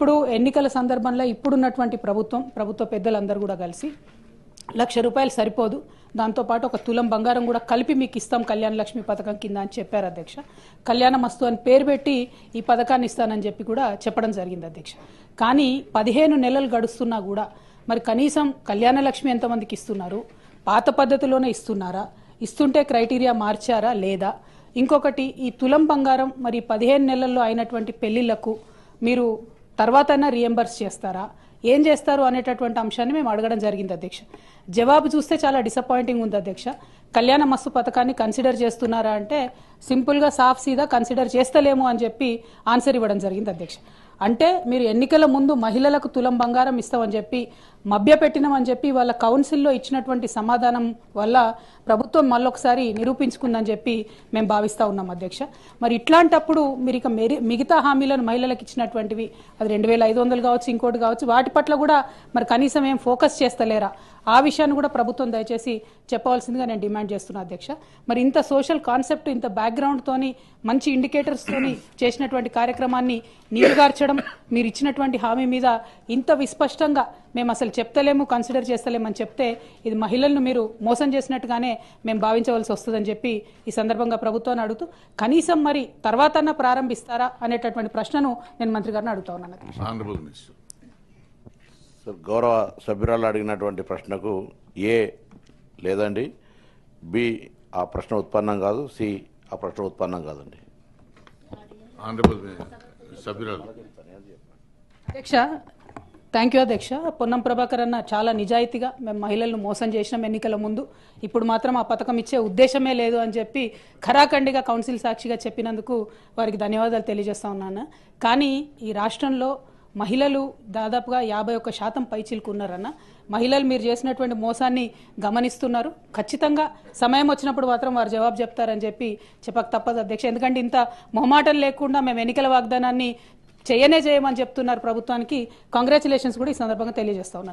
ఇప్పుడు ఎన్నికల సందర్భంలో ఇప్పుడున్నటువంటి ప్రభుత్వ పెద్దలందరూ కూడా కలిసి ₹1,00,000 సరిపోదు, దాంతోపాటు ఒక తులం బంగారం కూడా కలిపి మీకు ఇస్తాం కళ్యాణ లక్ష్మి పథకం కింద అని చెప్పారు అధ్యక్ష. కళ్యాణ మస్తు అని పేరు పెట్టి ఈ పథకాన్ని ఇస్తానని చెప్పి కూడా చెప్పడం జరిగింది అధ్యక్ష. కానీ 15 నెలలు గడుస్తున్నా కూడా మరి కనీసం కళ్యాణ లక్ష్మి ఎంతమందికి ఇస్తున్నారు, పాత పద్ధతిలోనే ఇస్తున్నారా, ఇస్తుంటే క్రైటీరియా మార్చారా లేదా, ఇంకొకటి ఈ తులం బంగారం మరి 15 నెలల్లో అయినటువంటి పెళ్లిళ్లకు మీరు తర్వాతైనా రీఎంబర్స్ చేస్తారా, ఏం చేస్తారు అనేటటువంటి అంశాన్ని మేము అడగడం జరిగింది అధ్యక్ష. జవాబు చూస్తే చాలా డిసప్పాయింటింగ్ ఉంది అధ్యక్ష. కళ్యాణ మస్తు పథకాన్ని కన్సిడర్ చేస్తున్నారా అంటే సింపుల్గా సాఫ్ సీదా కన్సిడర్ చేస్తలేము అని చెప్పి ఆన్సర్ ఇవ్వడం జరిగింది అధ్యక్ష. అంటే మీరు ఎన్నికల ముందు మహిళలకు తులం బంగారం ఇస్తామని చెప్పి మభ్యపెట్టినామని చెప్పి వాళ్ళ కౌన్సిల్లో ఇచ్చినటువంటి సమాధానం వల్ల ప్రభుత్వం మళ్ళొకసారి నిరూపించుకుందని చెప్పి మేము భావిస్తూ ఉన్నాం అధ్యక్ష. మరి ఇట్లాంటప్పుడు మీరు ఇక మిగతా హామీలను మహిళలకు ఇచ్చినటువంటివి అది 2,500 కావచ్చు, ఇంకోటి కావచ్చు, వాటి పట్ల కూడా మరి కనీసం ఏం ఫోకస్ చేస్తలేరా, ఆ విషయాన్ని కూడా ప్రభుత్వం దయచేసి చెప్పవలసిందిగా నేను డిమాండ్ చేస్తున్నా అధ్యక్ష. మరి ఇంత సోషల్ కాన్సెప్ట్, ఇంత బ్యాక్గ్రౌండ్తోని మంచి ఇండికేటర్స్తోని చేసినటువంటి కార్యక్రమాన్ని నీరుగార్చడం, మీరు ఇచ్చినటువంటి హామీ మీద ఇంత విస్పష్టంగా మేము అసలు చెప్తలేము, కన్సిడర్ చేస్తలేమని చెప్తే ఇది మహిళలను మీరు మోసం చేసినట్టుగానే మేము భావించవలసి వస్తుందని చెప్పి ఈ సందర్భంగా ప్రభుత్వాన్ని అడుగుతూ కనీసం మరి తర్వాతన్నా ప్రారంభిస్తారా అనేటటువంటి ప్రశ్నను నేను మంత్రి గారిని అడుగుతా ఉన్నాను. సార్, గౌరవ సభ్యురాలు అడిగినటువంటి ప్రశ్నకు ఏ లేదండి, బి ఆ ప్రశ్న ఉత్పన్నం కాదు, సి ఆ ప్రశ్న ఉత్పన్నం కాదండి. అధ్యక్ష, థ్యాంక్ యూ అధ్యక్ష. పొన్నం ప్రభాకర్ అన్న చాలా నిజాయితీగా మేము మహిళలను మోసం చేసినాం ఎన్నికల ముందు, ఇప్పుడు మాత్రం ఆ పథకం ఇచ్చే ఉద్దేశమే లేదు అని చెప్పి ఖరాఖండిగా కౌన్సిల్ సాక్షిగా చెప్పినందుకు వారికి ధన్యవాదాలు తెలియజేస్తా ఉన్నాను. కానీ ఈ రాష్ట్రంలో మహిళలు దాదాపుగా 51% పైచిలుకున్నారన్న. మహిళలు మీరు చేసినటువంటి మోసాన్ని గమనిస్తున్నారు. ఖచ్చితంగా సమయం వచ్చినప్పుడు మాత్రం వారు జవాబు చెప్తారని చెప్పి చెప్పక తప్పదు అధ్యక్ష. ఎందుకంటే ఇంత మొహమాటం లేకుండా మేము ఎన్నికల వాగ్దానాన్ని చేయమని చెప్తున్నారు ప్రభుత్వానికి. కంగ్రాచులేషన్స్ కూడా ఈ సందర్భంగా తెలియజేస్తా ఉన్నాను.